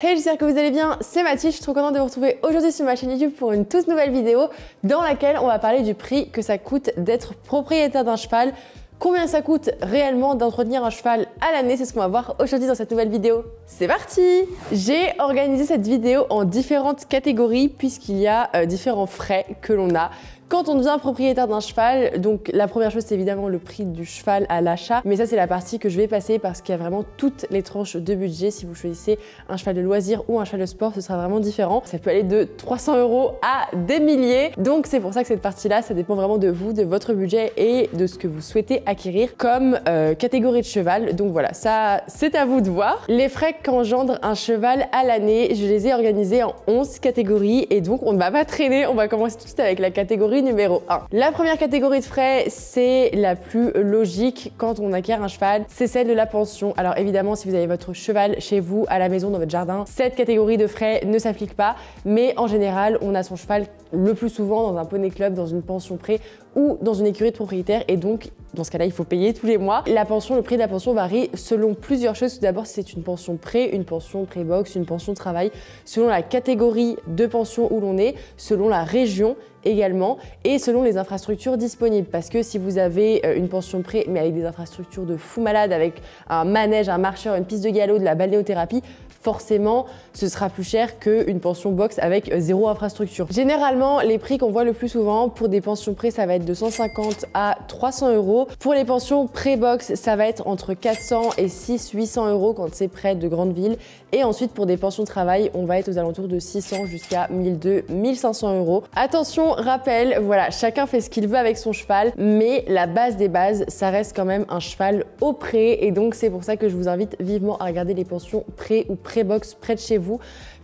Hey, j'espère que vous allez bien, c'est Mathilde, je suis trop contente de vous retrouver aujourd'hui sur ma chaîne YouTube pour une toute nouvelle vidéo dans laquelle on va parler du prix que ça coûte d'être propriétaire d'un cheval. Combien ça coûte réellement d'entretenir un cheval à l'année, c'est ce qu'on va voir aujourd'hui dans cette nouvelle vidéo. C'est parti! J'ai organisé cette vidéo en différentes catégories puisqu'il y a différents frais que l'on a quand on devient propriétaire d'un cheval. Donc la première chose, c'est évidemment le prix du cheval à l'achat, mais ça c'est la partie que je vais passer parce qu'il y a vraiment toutes les tranches de budget. Si vous choisissez un cheval de loisir ou un cheval de sport, ce sera vraiment différent. Ça peut aller de 300 € à des milliers. Donc c'est pour ça que cette partie-là, ça dépend vraiment de vous, de votre budget et de ce que vous souhaitez acquérir comme catégorie de cheval. Donc voilà, ça c'est à vous de voir. Les frais qu'engendre un cheval à l'année, je les ai organisés en 11 catégories et donc on ne va pas traîner, on va commencer tout de suite avec la catégorie numéro 1. La première catégorie de frais, c'est la plus logique quand on acquiert un cheval, c'est celle de la pension. Alors évidemment, si vous avez votre cheval chez vous, à la maison, dans votre jardin, cette catégorie de frais ne s'applique pas, mais en général, on a son cheval le plus souvent dans un poney club, dans une pension pré ou dans une écurie de propriétaire et donc dans ce cas-là, il faut payer tous les mois. La pension, le prix de la pension varie selon plusieurs choses. Tout d'abord, si c'est une pension pré, une pension pré-box, une pension de travail, selon la catégorie de pension où l'on est, selon la région également et selon les infrastructures disponibles. Parce que si vous avez une pension pré mais avec des infrastructures de fou malade, avec un manège, un marcheur, une piste de galop, de la balnéothérapie, forcément, ce sera plus cher qu'une pension box avec zéro infrastructure. Généralement, les prix qu'on voit le plus souvent pour des pensions pré, ça va être de 150 à 300 €. Pour les pensions pré-box, ça va être entre 400 et 800 € quand c'est près de grandes villes. Et ensuite, pour des pensions de travail, on va être aux alentours de 600 jusqu'à 1200, 1500 €. Attention, rappel, voilà, chacun fait ce qu'il veut avec son cheval, mais la base des bases, ça reste quand même un cheval au pré. Et donc, c'est pour ça que je vous invite vivement à regarder les pensions pré ou pré-box près de chez vous,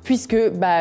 puisque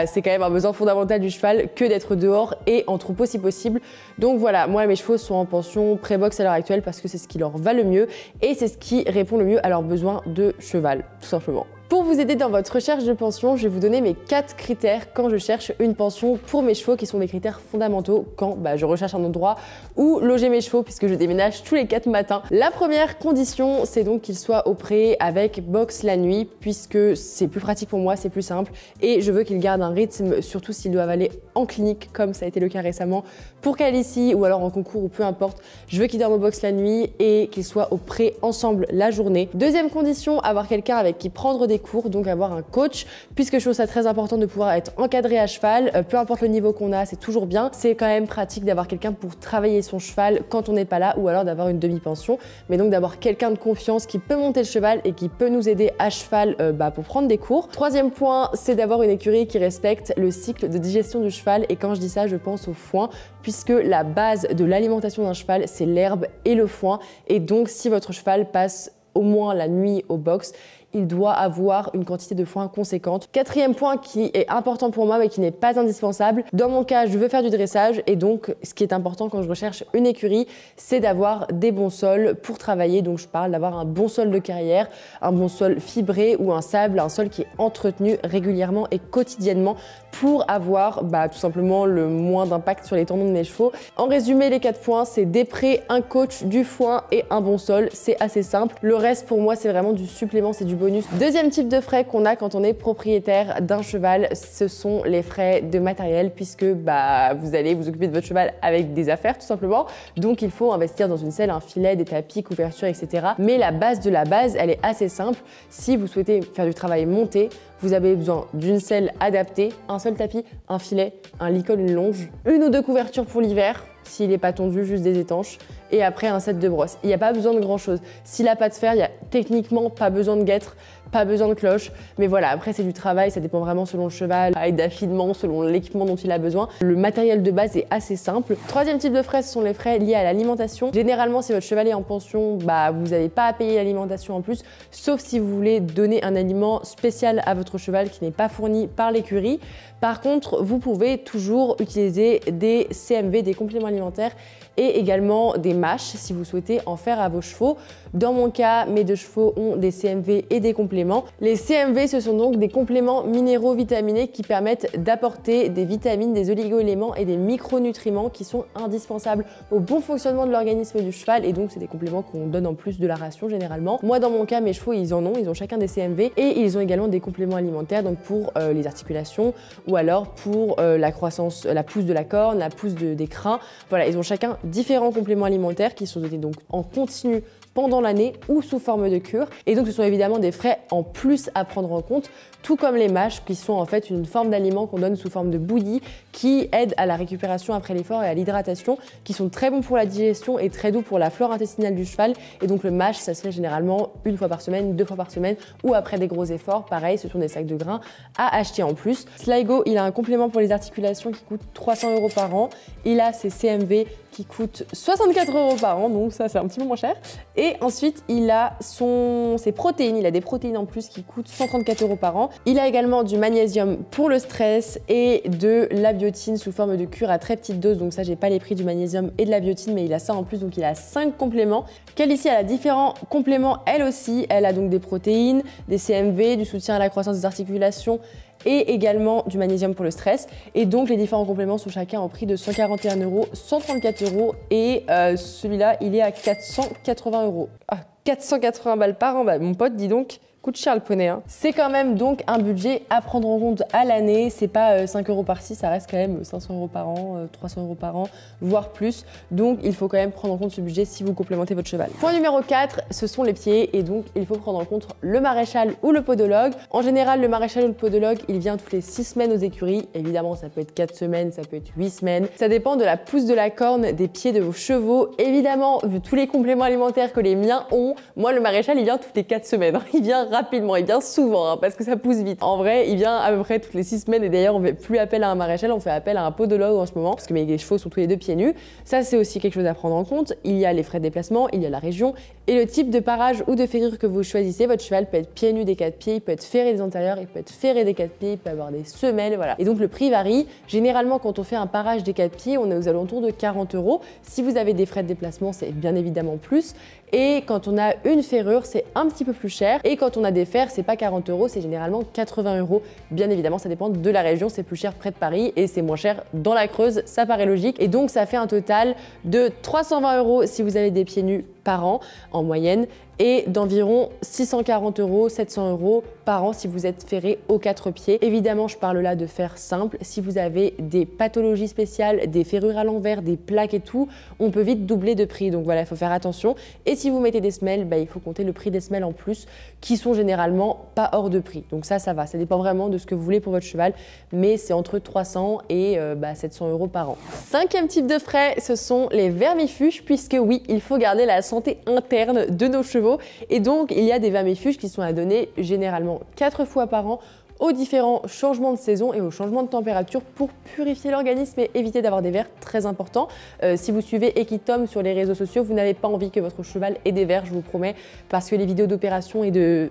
c'est quand même un besoin fondamental du cheval que d'être dehors et en troupeau si possible. Donc voilà, moi mes chevaux sont en pension pré-box à l'heure actuelle parce que c'est ce qui leur va le mieux et c'est ce qui répond le mieux à leurs besoins de cheval, tout simplement. Pour vous aider dans votre recherche de pension, je vais vous donner mes 4 critères quand je cherche une pension pour mes chevaux qui sont des critères fondamentaux quand je recherche un endroit où loger mes chevaux puisque je déménage tous les 4 matins. La première condition, c'est donc qu'ils soient au pré avec box la nuit puisque c'est plus pratique pour moi, c'est plus simple et je veux qu'ils gardent un rythme, surtout s'ils doivent aller en clinique comme ça a été le cas récemment pour Calici ou alors en concours ou peu importe. Je veux qu'ils dorment au box la nuit et qu'ils soient au pré ensemble la journée. Deuxième condition, avoir quelqu'un avec qui prendre des cours, donc avoir un coach, puisque je trouve ça très important de pouvoir être encadré à cheval, peu importe le niveau qu'on a, c'est toujours bien. C'est quand même pratique d'avoir quelqu'un pour travailler son cheval quand on n'est pas là, ou alors d'avoir une demi-pension, mais donc d'avoir quelqu'un de confiance qui peut monter le cheval et qui peut nous aider à cheval pour prendre des cours. Troisième point, c'est d'avoir une écurie qui respecte le cycle de digestion du cheval, et quand je dis ça, je pense au foin, puisque la base de l'alimentation d'un cheval, c'est l'herbe et le foin, et donc si votre cheval passe au moins la nuit au box, il doit avoir une quantité de foin conséquente. Quatrième point qui est important pour moi mais qui n'est pas indispensable. Dans mon cas, je veux faire du dressage et donc ce qui est important quand je recherche une écurie, c'est d'avoir des bons sols pour travailler. Donc je parle d'avoir un bon sol de carrière, un bon sol fibré ou un sable, un sol qui est entretenu régulièrement et quotidiennement pour avoir tout simplement le moins d'impact sur les tendons de mes chevaux. En résumé, les 4 points, c'est des prés, un coach, du foin et un bon sol. C'est assez simple. Le reste pour moi, c'est vraiment du supplément, c'est du bonus. Deuxième type de frais qu'on a quand on est propriétaire d'un cheval, ce sont les frais de matériel puisque vous allez vous occuper de votre cheval avec des affaires tout simplement. Donc il faut investir dans une selle, un filet, des tapis, couvertures, etc. Mais la base de la base, elle est assez simple. Si vous souhaitez faire du travail monté, vous avez besoin d'une selle adaptée, un seul tapis, un filet, un licol, une longe, une ou deux couvertures pour l'hiver, s'il n'est pas tondu, juste des étanches, et après un set de brosses. Il n'y a pas besoin de grand chose. S'il n'a pas de fer, il n'y a techniquement pas besoin de guêtre, pas besoin de cloche, mais voilà, après c'est du travail, ça dépend vraiment selon le cheval, avec d'affinement, selon l'équipement dont il a besoin. Le matériel de base est assez simple. Troisième type de frais, ce sont les frais liés à l'alimentation. Généralement, si votre cheval est en pension, vous n'avez pas à payer l'alimentation en plus, sauf si vous voulez donner un aliment spécial à votre cheval qui n'est pas fourni par l'écurie. Par contre, vous pouvez toujours utiliser des CMV, des compléments alimentaires, et également des mâches si vous souhaitez en faire à vos chevaux. Dans mon cas, mes 2 chevaux ont des CMV et des compléments compléments. Les CMV, ce sont donc des compléments minéraux vitaminés qui permettent d'apporter des vitamines, des oligo-éléments et des micronutriments qui sont indispensables au bon fonctionnement de l'organisme du cheval, et donc c'est des compléments qu'on donne en plus de la ration généralement. Moi dans mon cas, mes chevaux ils ont chacun des CMV et ils ont également des compléments alimentaires, donc pour les articulations ou alors pour la croissance, la pousse de la corne, la pousse des crins. Voilà, ils ont chacun différents compléments alimentaires qui sont donnés donc en continu pendant l'année ou sous forme de cure. Et donc ce sont évidemment des frais en plus à prendre en compte, tout comme les mâches qui sont en fait une forme d'aliment qu'on donne sous forme de bouillie qui aide à la récupération après l'effort et à l'hydratation, qui sont très bons pour la digestion et très doux pour la flore intestinale du cheval. Et donc le mâche, ça se fait généralement 1 fois par semaine, 2 fois par semaine ou après des gros efforts. Pareil, ce sont des sacs de grains à acheter en plus. Sligo, il a un complément pour les articulations qui coûte 300 € par an. Il a ses CMV qui coûte 64 € par an, donc ça c'est un petit peu moins cher. Et ensuite il a ses protéines, il a des protéines en plus qui coûtent 134 € par an. Il a également du magnésium pour le stress et de la biotine sous forme de cure à très petite dose, donc ça j'ai pas les prix du magnésium et de la biotine, mais il a ça en plus, donc il a 5 compléments. Calicie, elle a différents compléments elle aussi, elle a donc des protéines, des CMV, du soutien à la croissance des articulations, et également du magnésium pour le stress. Et donc les différents compléments sont chacun au prix de 141 €, 134 € et celui-là il est à 480 €. Ah, 480 balles par an, bah, mon pote dis donc, coûte cher le poney. Hein. C'est quand même donc un budget à prendre en compte à l'année, c'est pas 5 € par-ci, ça reste quand même 500 € par an, 300 € par an, voire plus. Donc il faut quand même prendre en compte ce budget si vous complémentez votre cheval. Point numéro 4, ce sont les pieds, et donc il faut prendre en compte le maréchal ou le podologue. En général, le maréchal ou le podologue, il vient toutes les 6 semaines aux écuries. Évidemment, ça peut être 4 semaines, ça peut être 8 semaines. Ça dépend de la pousse de la corne des pieds de vos chevaux. Évidemment, vu tous les compléments alimentaires que les miens ont, moi le maréchal, il vient toutes les 4 semaines. Il vient rapidement, il vient souvent parce que ça pousse vite. En vrai, il vient à peu près toutes les 6 semaines, et d'ailleurs on fait plus appel à un maréchal, on fait appel à un podologue en ce moment parce que mes chevaux sont tous les deux pieds nus. Ça c'est aussi quelque chose à prendre en compte. Il y a les frais de déplacement, il y a la région et le type de parage ou de ferrure que vous choisissez. Votre cheval peut être pieds nus des 4 pieds, il peut être ferré des antérieurs, il peut être ferré des 4 pieds, il peut avoir des semelles, voilà. Et donc le prix varie. Généralement quand on fait un parage des 4 pieds, on est aux alentours de 40 €. Si vous avez des frais de déplacement, c'est bien évidemment plus. Et quand on a une ferrure, c'est un petit peu plus cher. Et quand on a des fers, c'est pas 40 €, c'est généralement 80 €. Bien évidemment, ça dépend de la région. C'est plus cher près de Paris et c'est moins cher dans la Creuse. Ça paraît logique. Et donc, ça fait un total de 320 € si vous avez des pieds nus par an en moyenne, et d'environ 640 €, 700 € par an si vous êtes ferré aux 4 pieds. Évidemment, je parle là de fer simple. Si vous avez des pathologies spéciales, des ferrures à l'envers, des plaques et tout, on peut vite doubler de prix. Donc voilà, il faut faire attention. Et si vous mettez des semelles, bah, il faut compter le prix des semelles en plus, qui sont généralement pas hors de prix. Donc ça va. Ça dépend vraiment de ce que vous voulez pour votre cheval, mais c'est entre 300 et 700 € par an. 5e type de frais, ce sont les vermifuges, puisque oui, il faut garder la santé interne de nos chevaux. Et donc, il y a des vermifuges qui sont à donner généralement 4 fois par an aux différents changements de saison et aux changements de température pour purifier l'organisme et éviter d'avoir des vers très importants. Si vous suivez Equitom sur les réseaux sociaux, vous n'avez pas envie que votre cheval ait des vers, je vous promets, parce que les vidéos d'opération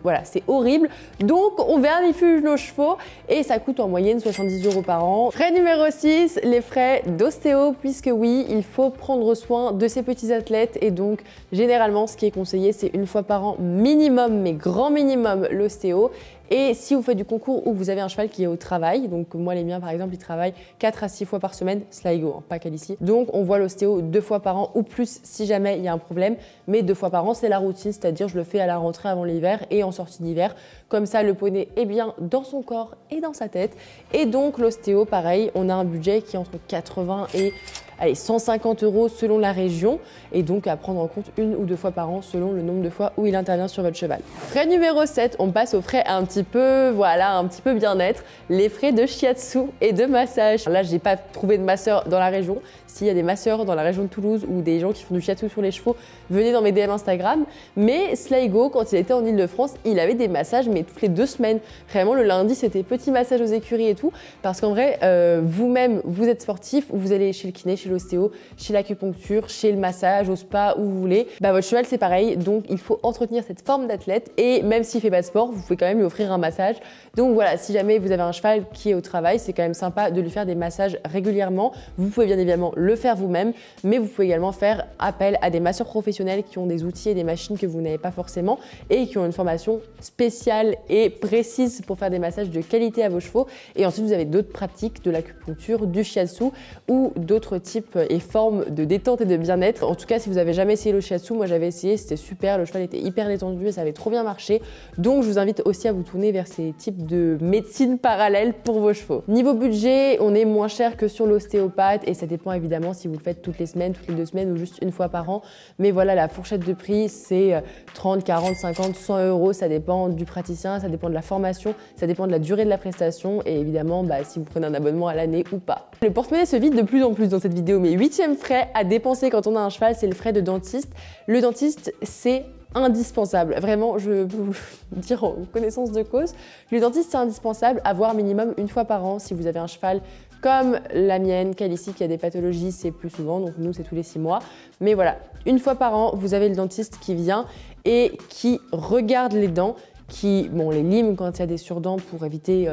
voilà, c'est horrible. Donc on vermifuge nos chevaux et ça coûte en moyenne 70 € par an. Frais numéro 6, les frais d'ostéo, puisque oui, il faut prendre soin de ces petits athlètes, et donc généralement ce qui est conseillé, c'est 1 fois par an minimum, mais grand minimum, l'ostéo. Et si vous faites du concours ou vous avez un cheval qui est au travail, donc moi les miens par exemple, ils travaillent 4 à 6 fois par semaine, Sligo, hein, pas Calicie. Donc on voit l'ostéo 2 fois par an ou plus si jamais il y a un problème, mais 2 fois par an c'est la routine, c'est-à-dire je le fais à la rentrée avant l'hiver et en sortie d'hiver. Comme ça le poney est bien dans son corps et dans sa tête. Et donc l'ostéo, pareil, on a un budget qui est entre 80 et 150 € selon la région, et donc à prendre en compte 1 ou 2 fois par an selon le nombre de fois où il intervient sur votre cheval. Frais numéro 7, on passe aux frais un petit peu bien-être, les frais de shiatsu et de massage. Là, j'ai pas trouvé de masseur dans la région. S'il y a des masseurs dans la région de Toulouse ou des gens qui font du shiatsu sur les chevaux, venez dans mes DM Instagram. Mais Sligo, quand il était en Ile-de-France, il avait des massages mais toutes les 2 semaines. Vraiment, le lundi, c'était petit massage aux écuries et tout, parce qu'en vrai, vous-même, vous êtes sportif, ou vous allez chez le kiné, chez l'ostéo, chez l'acupuncture, chez le massage, au spa, où vous voulez. Bah, votre cheval, c'est pareil. Donc, il faut entretenir cette forme d'athlète, et même s'il fait pas de sport, vous pouvez quand même lui offrir un massage. Donc voilà, si jamais vous avez un cheval qui est au travail, c'est quand même sympa de lui faire des massages régulièrement. Vous pouvez bien évidemment le faire vous-même, mais vous pouvez également faire appel à des masseurs professionnels qui ont des outils et des machines que vous n'avez pas forcément et qui ont une formation spéciale médicale et précise pour faire des massages de qualité à vos chevaux. Et ensuite, vous avez d'autres pratiques, de l'acupuncture, du shiatsu ou d'autres types et formes de détente et de bien-être. En tout cas, si vous avez jamais essayé le shiatsu, moi j'avais essayé, c'était super, le cheval était hyper détendu et ça avait trop bien marché. Donc je vous invite aussi à vous tourner vers ces types de médecine parallèle pour vos chevaux. Niveau budget, on est moins cher que sur l'ostéopathe et ça dépend évidemment si vous le faites toutes les semaines, toutes les 2 semaines ou juste une fois par an. Mais voilà, la fourchette de prix, c'est 30, 40, 50, 100 euros. Ça dépend du praticien, ça dépend de la formation, ça dépend de la durée de la prestation et évidemment si vous prenez un abonnement à l'année ou pas. Le porte-monnaie se vide de plus en plus dans cette vidéo, mais 8e frais à dépenser quand on a un cheval, c'est le frais de dentiste. Le dentiste, c'est indispensable. Vraiment, je peux vous dire en connaissance de cause. Le dentiste, c'est indispensable à voir minimum une fois par an si vous avez un cheval comme la mienne, Calici, qui a des pathologies, c'est plus souvent, donc nous, c'est tous les 6 mois. Mais voilà, une fois par an, vous avez le dentiste qui vient et qui regarde les dents, qui les lime quand il y a des surdents pour éviter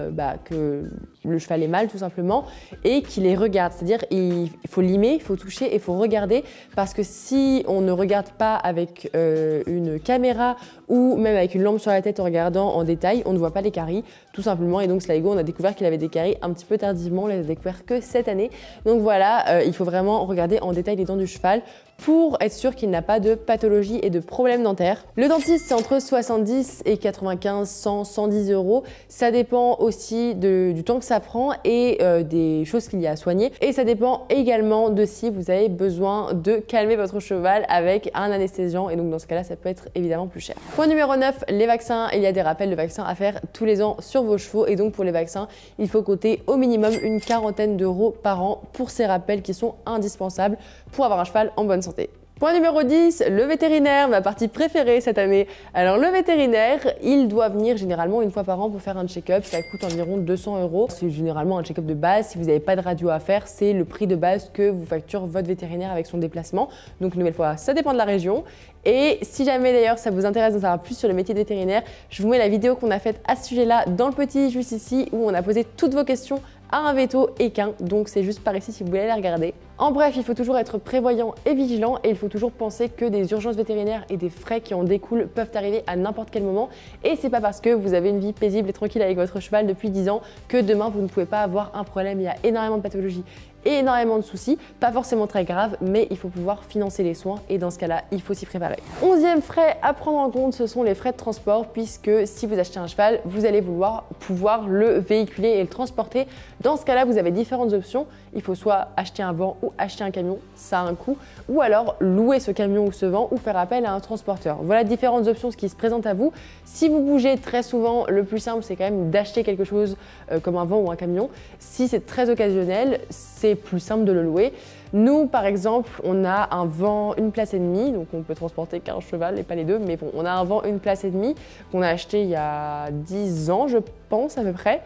que le cheval ait mal tout simplement et qui les regarde. C'est-à-dire il faut limer, il faut toucher et il faut regarder parce que si on ne regarde pas avec une caméra ou même avec une lampe sur la tête en regardant en détail, on ne voit pas les caries tout simplement. Et donc Sligo, on a découvert qu'il avait des caries un petit peu tardivement, on les a découvert que cette année. Donc voilà, il faut vraiment regarder en détail les dents du cheval pour être sûr qu'il n'a pas de pathologie et de problème dentaire. Le dentiste, c'est entre 70 et 95, 100, 110 euros. Ça dépend aussi du temps que ça prend et des choses qu'il y a à soigner. Et ça dépend également de si vous avez besoin de calmer votre cheval avec un anesthésiant. Et donc dans ce cas-là, ça peut être évidemment plus cher. Point numéro 9, les vaccins. Il y a des rappels de vaccins à faire tous les ans sur vos chevaux. Et donc pour les vaccins, il faut compter au minimum une quarantaine d'euros par an pour ces rappels qui sont indispensables pour avoir un cheval en bonne santé. Point numéro 10, le vétérinaire, ma partie préférée cette année. Alors le vétérinaire, il doit venir généralement une fois par an pour faire un check-up. Ça coûte environ 200 euros. C'est généralement un check-up de base. Si vous n'avez pas de radio à faire, c'est le prix de base que vous facture votre vétérinaire avec son déplacement. Donc une nouvelle fois, ça dépend de la région. Et si jamais d'ailleurs ça vous intéresse d'en savoir plus sur le métier de vétérinaire, je vous mets la vidéo qu'on a faite à ce sujet-là dans le petit juste ici où on a posé toutes vos questions à un veto équin, donc c'est juste par ici si vous voulez aller regarder. En bref, il faut toujours être prévoyant et vigilant et il faut toujours penser que des urgences vétérinaires et des frais qui en découlent peuvent arriver à n'importe quel moment et c'est pas parce que vous avez une vie paisible et tranquille avec votre cheval depuis 10 ans que demain vous ne pouvez pas avoir un problème. Il y a énormément de pathologies et énormément de soucis, pas forcément très graves, mais il faut pouvoir financer les soins et dans ce cas-là, il faut s'y préparer. 11e frais à prendre en compte, ce sont les frais de transport puisque si vous achetez un cheval, vous allez vouloir pouvoir le véhiculer et le transporter. Dans ce cas-là, vous avez différentes options. Il faut soit acheter un van ou acheter un camion, ça a un coût, ou alors louer ce camion ou ce van ou faire appel à un transporteur. Voilà différentes options qui se présentent à vous. Si vous bougez très souvent, le plus simple, c'est quand même d'acheter quelque chose comme un van ou un camion. Si c'est très occasionnel, c'est plus simple de le louer. Nous, par exemple, on a un van, une place et demie, donc on peut transporter qu'un cheval et pas les deux, mais bon, on a un van, une place et demie qu'on a acheté il y a 10 ans, je pense, à peu près,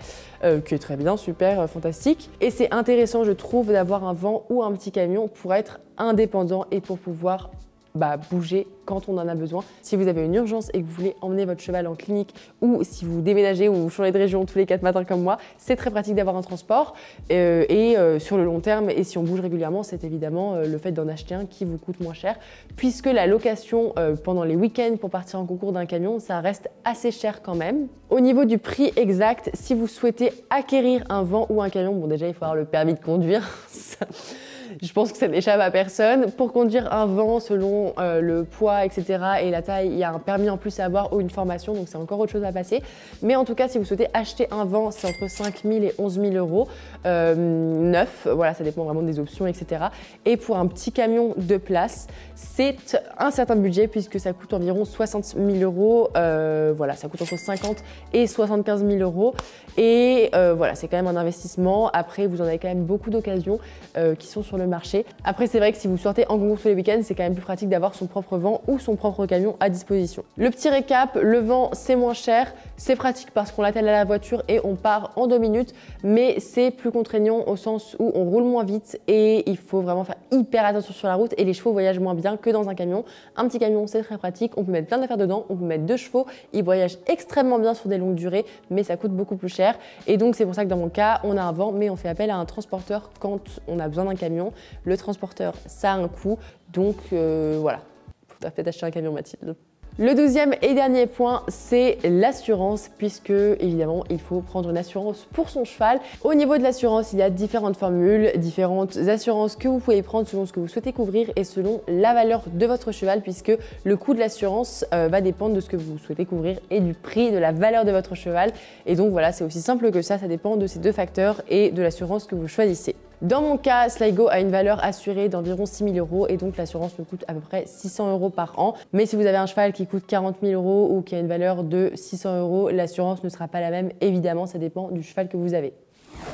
qui est très bien, super, fantastique. Et c'est intéressant, je trouve, d'avoir un van ou un petit camion pour être indépendant et pour pouvoir bouger quand on en a besoin. Si vous avez une urgence et que vous voulez emmener votre cheval en clinique ou si vous déménagez ou vous changez de région tous les 4 matins comme moi, c'est très pratique d'avoir un transport sur le long terme et si on bouge régulièrement, c'est évidemment le fait d'en acheter un qui vous coûte moins cher puisque la location pendant les week-ends pour partir en concours d'un camion, ça reste assez cher quand même. Au niveau du prix exact, si vous souhaitez acquérir un van ou un camion, bon déjà il faut avoir le permis de conduire, je pense que ça n'échappe à personne. Pour conduire un van selon le poids, etc. et la taille, il y a un permis en plus à avoir ou une formation, donc c'est encore autre chose à passer. Mais en tout cas, si vous souhaitez acheter un van, c'est entre 5 000 et 11 000 euros neuf. Voilà, ça dépend vraiment des options, etc. Et pour un petit camion de place, c'est un certain budget puisque ça coûte environ 60 000 euros. Voilà, ça coûte entre 50 et 75 000 euros. Et voilà, c'est quand même un investissement. Après, vous en avez quand même beaucoup d'occasions qui sont sur le marché. Après, c'est vrai que si vous sortez en concours tous les week-ends, c'est quand même plus pratique d'avoir son propre van ou son propre camion à disposition. Le petit récap, le van, c'est moins cher. C'est pratique parce qu'on l'attelle à la voiture et on part en 2 minutes, mais c'est plus contraignant au sens où on roule moins vite et il faut vraiment faire hyper attention sur la route et les chevaux voyagent moins bien que dans un camion. Un petit camion, c'est très pratique. On peut mettre plein d'affaires dedans, on peut mettre 2 chevaux. Ils voyagent extrêmement bien sur des longues durées, mais ça coûte beaucoup plus cher. Et donc, c'est pour ça que dans mon cas, on a un van, mais on fait appel à un transporteur quand on a besoin d'un camion. Le transporteur, ça a un coût, donc voilà. Faudra peut-être acheter un camion, Mathilde. Le 12e et dernier point, c'est l'assurance, puisque évidemment il faut prendre une assurance pour son cheval. Au niveau de l'assurance, il y a différentes formules, différentes assurances que vous pouvez prendre selon ce que vous souhaitez couvrir et selon la valeur de votre cheval, puisque le coût de l'assurance va dépendre de ce que vous souhaitez couvrir et du prix, de la valeur de votre cheval. Et donc voilà, c'est aussi simple que ça dépend de ces deux facteurs et de l'assurance que vous choisissez. Dans mon cas, Sligo a une valeur assurée d'environ 6 000 € et donc l'assurance me coûte à peu près 600 € par an. Mais si vous avez un cheval qui coûte 40 000 € ou qui a une valeur de 600 €, l'assurance ne sera pas la même. Évidemment, ça dépend du cheval que vous avez.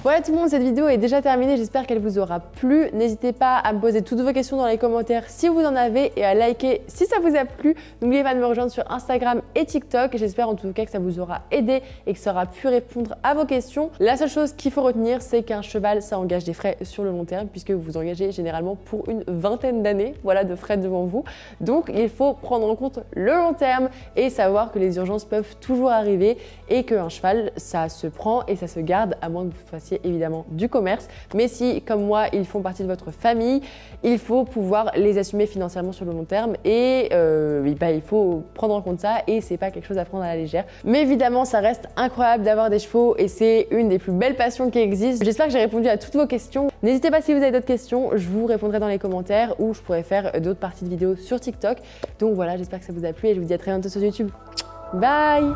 Voilà tout le monde, cette vidéo est déjà terminée, j'espère qu'elle vous aura plu. N'hésitez pas à me poser toutes vos questions dans les commentaires si vous en avez et à liker si ça vous a plu. N'oubliez pas de me rejoindre sur Instagram et TikTok. J'espère en tout cas que ça vous aura aidé et que ça aura pu répondre à vos questions. La seule chose qu'il faut retenir, c'est qu'un cheval, ça engage des frais sur le long terme puisque vous vous engagez généralement pour une vingtaine d'années de frais devant vous. Donc il faut prendre en compte le long terme et savoir que les urgences peuvent toujours arriver et qu'un cheval, ça se prend et ça se garde à moins que vous fassiez évidemment du commerce, mais si comme moi ils font partie de votre famille, il faut pouvoir les assumer financièrement sur le long terme et il faut prendre en compte ça et c'est pas quelque chose à prendre à la légère. Mais évidemment ça reste incroyable d'avoir des chevaux et c'est une des plus belles passions qui existent. J'espère que j'ai répondu à toutes vos questions. N'hésitez pas si vous avez d'autres questions, je vous répondrai dans les commentaires ou je pourrais faire d'autres parties de vidéos sur TikTok. Donc voilà, j'espère que ça vous a plu et je vous dis à très bientôt sur YouTube. Bye!